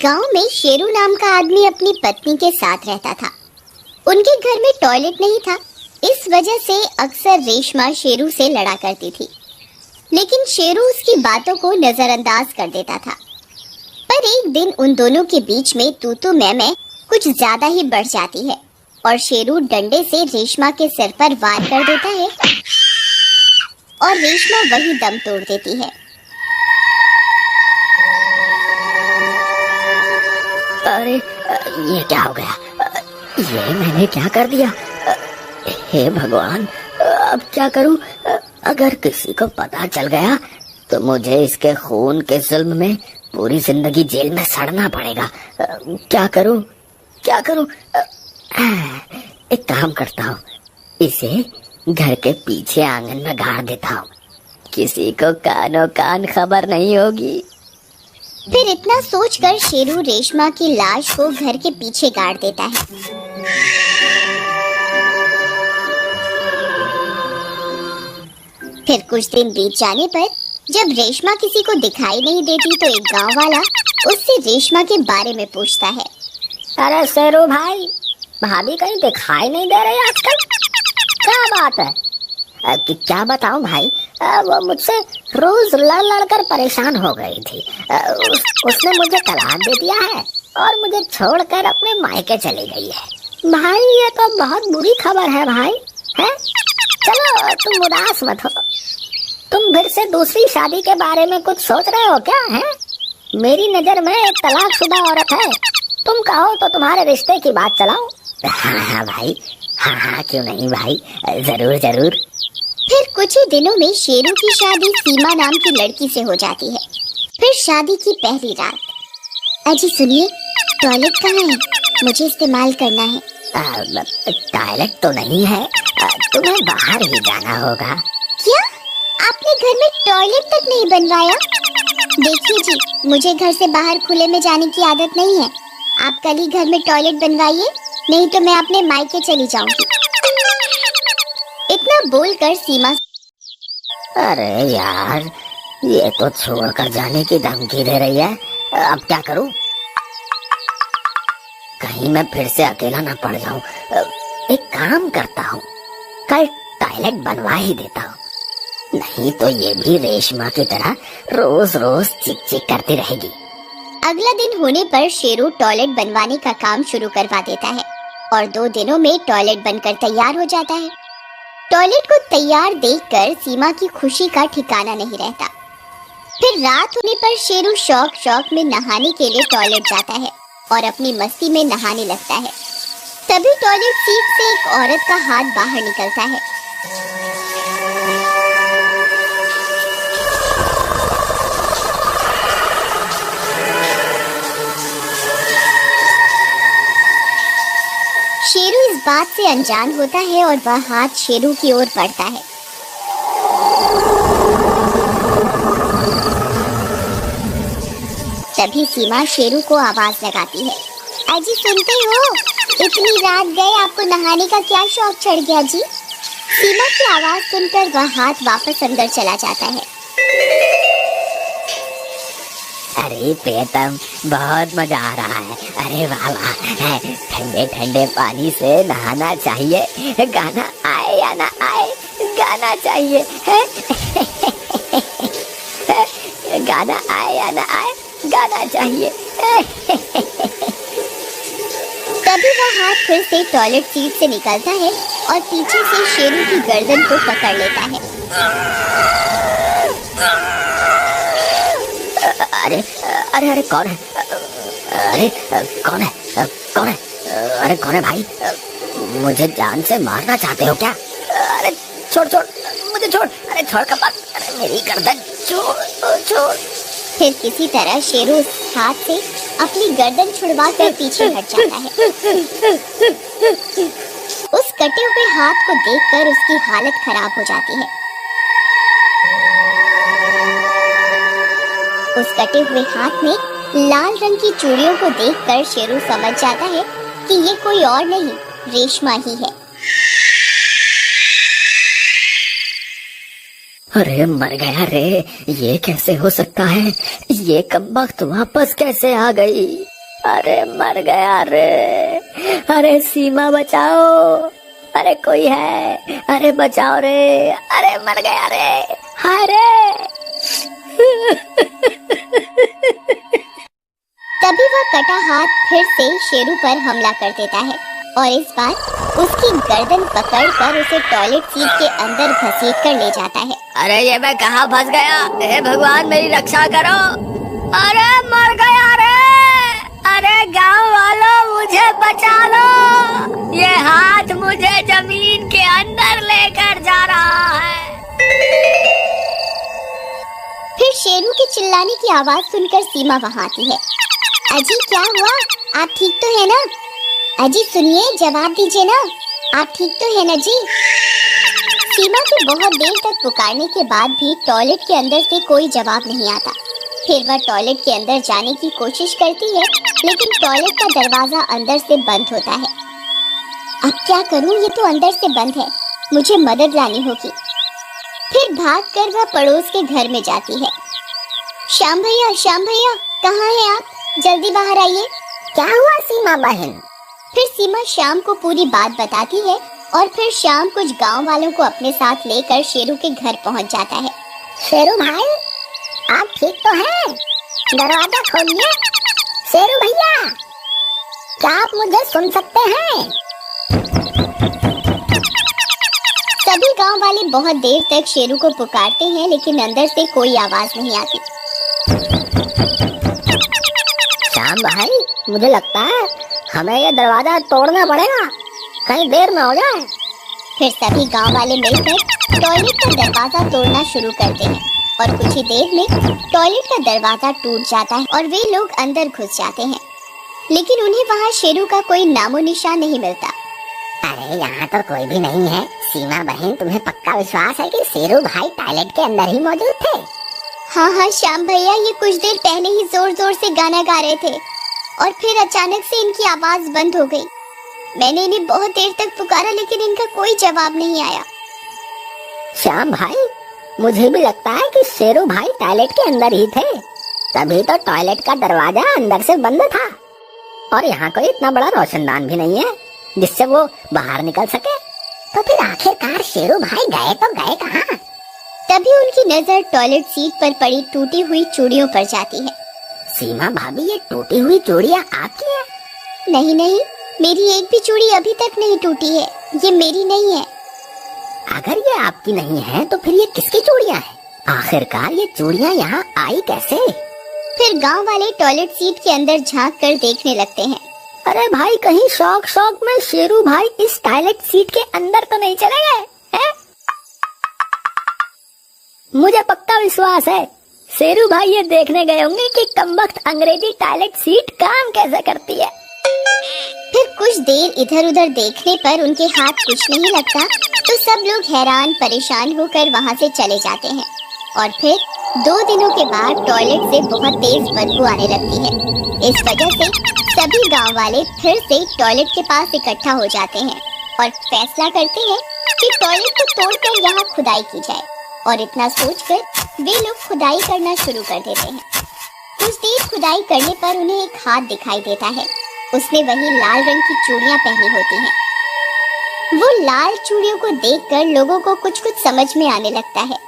गांव में शेरू नाम का आदमी अपनी पत्नी के साथ रहता था। उनके घर में टॉयलेट नहीं था, इस वजह से अक्सर रेशमा शेरू से लड़ा करती थी, लेकिन शेरू उसकी बातों को नजरअंदाज कर देता था। पर एक दिन उन दोनों के बीच में तू तू मैं कुछ ज्यादा ही बढ़ जाती है और शेरू डंडे से रेशमा के सिर पर वार कर देता है और रेशमा वही दम तोड़ देती है। अरे ये क्या हो गया? ये मैंने क्या कर दिया? हे भगवान, अब क्या करूं? अगर किसी को पता चल गया तो मुझे इसके खून के जुल्म में पूरी जिंदगी जेल में सड़ना पड़ेगा। क्या करूं? क्या करूं? एक काम करता हूँ, इसे घर के पीछे आंगन में गाड़ देता हूँ, किसी को कानो कान खबर नहीं होगी। फिर इतना सोचकर शेरू रेशमा की लाश को घर के पीछे गाड़ देता है। फिर कुछ दिन बीत जाने पर जब रेशमा किसी को दिखाई नहीं देती तो एक गांव वाला उससे रेशमा के बारे में पूछता है। अरे शेरू भाई, भाभी कहीं दिखाई नहीं दे रही आजकल, क्या बात है? क्या बताऊं भाई, वो मुझसे रोज लड़ लड़ कर परेशान हो गई थी। उसने मुझे तलाक दे दिया है और मुझे छोड़कर अपने मायके चली गई है। भाई ये तो बहुत बुरी खबर है भाई, है? चलो तुम उदास मत हो, तुम फिर से दूसरी शादी के बारे में कुछ सोच रहे हो क्या? है मेरी नजर में एक तलाकशुदा औरत है, तुम कहो तो तुम्हारे रिश्ते की बात चलाओ। हाँ भाई, हाँ क्यों नहीं भाई, जरूर जरूर। फिर कुछ ही दिनों में शेरू की शादी सीमा नाम की लड़की से हो जाती है। फिर शादी की पहली रात। अजी सुनिए, टॉयलेट कहाँ है? मुझे इस्तेमाल करना है। टॉयलेट तो नहीं है, तुम्हें बाहर ही जाना होगा। क्या? आपने घर में टॉयलेट तक नहीं बनवाया? देखिए जी, मुझे घर से बाहर खुले में जाने की आदत नहीं है। आप कल ही घर में टॉयलेट बनवाइए, नहीं तो मैं अपने मायके चली जाऊंगी। इतना बोलकर सीमा। अरे यार, ये तो छोड़कर जाने की धमकी दे रही है, अब क्या करूं? कहीं मैं फिर से अकेला ना पड़ जाऊं। एक काम करता हूं, कल टॉयलेट बनवा ही देता हूं, नहीं तो ये भी रेशमा की तरह रोज रोज चिक चिक करती रहेगी। अगला दिन होने पर शेरू टॉयलेट बनवाने का काम शुरू करवा देता है और 2 दिनों में टॉयलेट बनकर तैयार हो जाता है। टॉयलेट को तैयार देखकर सीमा की खुशी का ठिकाना नहीं रहता। फिर रात होने पर शेरू शौक में नहाने के लिए टॉयलेट जाता है और अपनी मस्ती में नहाने लगता है। तभी टॉयलेट सीट से एक औरत का हाथ बाहर निकलता है। शेरू इस बात से अनजान होता है और वह हाथ शेरू की ओर बढ़ता है। तभी सीमा शेरू को आवाज लगाती है। अजी सुनते हो? इतनी रात गए, आपको नहाने का क्या शौक चढ़ गया जी? सीमा की आवाज सुनकर वह हाथ वापस अंदर चला जाता है। अरे प्रियतम, बहुत मजा आ रहा है। अरे वाह वाह, ठंडे ठंडे पानी से नहाना चाहिए, गाना आए या ना आए, गाना चाहिए है। गाना आए या ना आए, गाना चाहिए। तभी वह हाथ फिर से टॉयलेट सीट से निकलता है और पीछे से शेरू की गर्दन को पकड़ लेता है। अरे अरे अरे कौन है? अरे कौन है? कौन है? अरे कौन है भाई? मुझे जान से मारना चाहते हो क्या? अरे छोड़ छोड़, मुझे छोड़। अरे छोड़ कपाल, अरे मेरी गर्दन छोड़ छोड़। फिर किसी तरह शेरू उस हाथ से अपनी गर्दन छुड़वा कर पीछे हट जाता है। उस कटे हुए हाथ को देखकर उसकी हालत खराब हो जाती है। उस कटे हुए हाथ में लाल रंग की चूड़ियों को देखकर शेरू समझ जाता है कि ये कोई और नहीं, रेशमा ही है। अरे मर गया रे, ये कैसे हो सकता है? ये कमबख्त वापस कैसे आ गई? अरे मर गया रे, अरे सीमा बचाओ, अरे कोई है, अरे बचाओ रे, अरे मर गया रे, हाय रे। तभी वह कटा हाथ फिर से शेरू पर हमला कर देता है और इस बार उसकी गर्दन पकड़कर उसे टॉयलेट सीट के अंदर घसीट कर ले जाता है। अरे ये मैं कहाँ फंस गया, हे भगवान मेरी रक्षा करो, अरे मर गया रे, अरे गांव वालों मुझे बचा लो, ये हाथ मुझे जमीन के अंदर लेकर जा रहा है। फिर शेरू के चिल्लाने की आवाज सुनकर सीमा वहाँ आती है। अजी क्या हुआ, आप ठीक तो है ना? अजी सुनिए, जवाब दीजिए ना, आप ठीक तो है ना जी? सीमा के बहुत देर तक पुकारने के बाद भी टॉयलेट के अंदर से कोई जवाब नहीं आता। फिर वह टॉयलेट के अंदर जाने की कोशिश करती है, लेकिन टॉयलेट का दरवाजा अंदर से बंद होता है। अब क्या करूं, ये तो अंदर से बंद है, मुझे मदद लानी होगी। फिर भागकर वह पड़ोस के घर में जाती है। श्याम भैया कहाँ हैं आप? जल्दी बाहर आइए। क्या हुआ सीमा बहन? फिर सीमा श्याम को पूरी बात बताती है और फिर श्याम कुछ गांव वालों को अपने साथ लेकर शेरू के घर पहुंच जाता है। शेरू भाई आप ठीक तो हैं? दरवाजा खोलिए। शेरू भैया क्या आप मुझे सुन सकते हैं? सभी गांव वाले बहुत देर तक शेरू को पुकारते हैं, लेकिन अंदर से कोई आवाज नहीं आती। श्याम भाई मुझे लगता है हमें ये दरवाजा तोड़ना पड़ेगा, कहीं देर न हो जाए। फिर सभी गांव वाले मिलकर टॉयलेट का दरवाजा तोड़ना शुरू करते हैं और कुछ ही देर में टॉयलेट का दरवाजा टूट जाता है और वे लोग अंदर घुस जाते हैं, लेकिन उन्हें वहाँ शेरू का कोई नामो निशान नहीं मिलता। अरे यहाँ तो कोई भी नहीं है। सीमा बहन तुम्हें पक्का विश्वास है कि शेरू भाई टॉयलेट के अंदर ही मौजूद थे? हाँ श्याम भैया, ये कुछ देर पहले ही जोर जोर से गाना गा रहे थे और फिर अचानक से इनकी आवाज बंद हो गई। मैंने इन्हें बहुत देर तक पुकारा, लेकिन इनका कोई जवाब नहीं आया। श्याम भाई मुझे भी लगता है कि शेरू भाई टॉयलेट के अंदर ही थे, तभी तो टॉयलेट का दरवाजा अंदर से बंद था और यहाँ कोई इतना बड़ा रोशनदान भी नहीं है जिससे वो बाहर निकल सके। तो फिर आखिरकार शेरू भाई गए तो गए कहाँ? तभी उनकी नजर टॉयलेट सीट पर पड़ी टूटी हुई चूड़ियों पर जाती है। सीमा भाभी ये टूटी हुई चूड़ियाँ आपकी है? नहीं, मेरी एक भी चूड़ी अभी तक नहीं टूटी है, ये मेरी नहीं है। अगर ये आपकी नहीं है तो फिर ये किसकी चूड़ियाँ हैं? आखिरकार ये चूड़ियाँ यहाँ आई कैसे? फिर गांव वाले टॉयलेट सीट के अंदर झांक कर देखने लगते हैं। अरे भाई कहीं शौक में शेरू भाई इस टॉयलेट सीट के अंदर तो नहीं चले गए हैं? मुझे पक्का विश्वास है शेरू भाई ये देखने गए होंगे कि कमबख्त अंग्रेजी टॉयलेट सीट काम कैसे करती है। फिर कुछ देर इधर उधर देखने पर उनके हाथ कुछ नहीं लगता, तो सब लोग हैरान परेशान होकर वहाँ से चले जाते हैं और फिर 2 दिनों के बाद टॉयलेट से बहुत तेज बदबू आने लगती है। इस वजह से सभी गांव वाले फिर से टॉयलेट के पास इकट्ठा हो जाते हैं और फैसला करते हैं कि टॉयलेट को तोड़कर यहाँ खुदाई की जाए, और इतना सोचकर वे लोग खुदाई करना शुरू कर देते हैं। कुछ देर खुदाई करने पर उन्हें एक हाथ दिखाई देता है। उसने वही लाल रंग की चूड़ियां पहनी होती हैं। वो लाल चूड़ियों को देखकर लोगों को कुछ समझ में आने लगता है।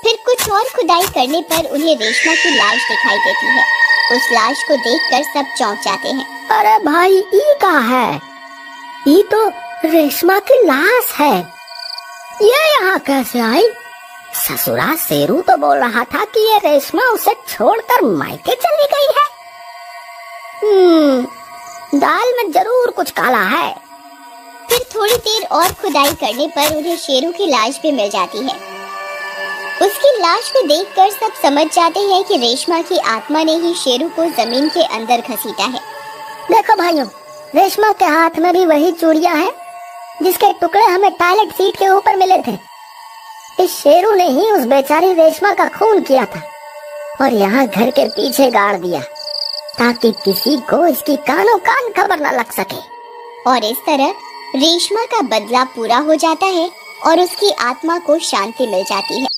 फिर कुछ और खुदाई करने पर उन्हें रेशमा की लाश दिखाई देती है। उस लाश को देखकर सब चौंक जाते हैं। अरे भाई ये कहाँ है? ये तो रेशमा की लाश है, ये यहाँ कैसे आई? ससुरा शेरू तो बोल रहा था कि ये रेशमा उसे छोड़कर मायके चली गई है। दाल में जरूर कुछ काला है। फिर थोड़ी देर और खुदाई करने पर उन्हें शेरू की लाश भी मिल जाती है। उसकी लाश को देखकर सब समझ जाते हैं कि रेशमा की आत्मा ने ही शेरू को जमीन के अंदर घसीटा है। देखो भाइयों, रेशमा के हाथ में भी वही चूड़ियां हैं जिसके टुकड़े हमें टॉयलेट सीट के ऊपर मिले थे। इस शेरू ने ही उस बेचारी रेशमा का खून किया था और यहाँ घर के पीछे गाड़ दिया ताकि किसी को इसकी कानों कान खबर न लग सके। और इस तरह रेशमा का बदला पूरा हो जाता है और उसकी आत्मा को शांति मिल जाती है।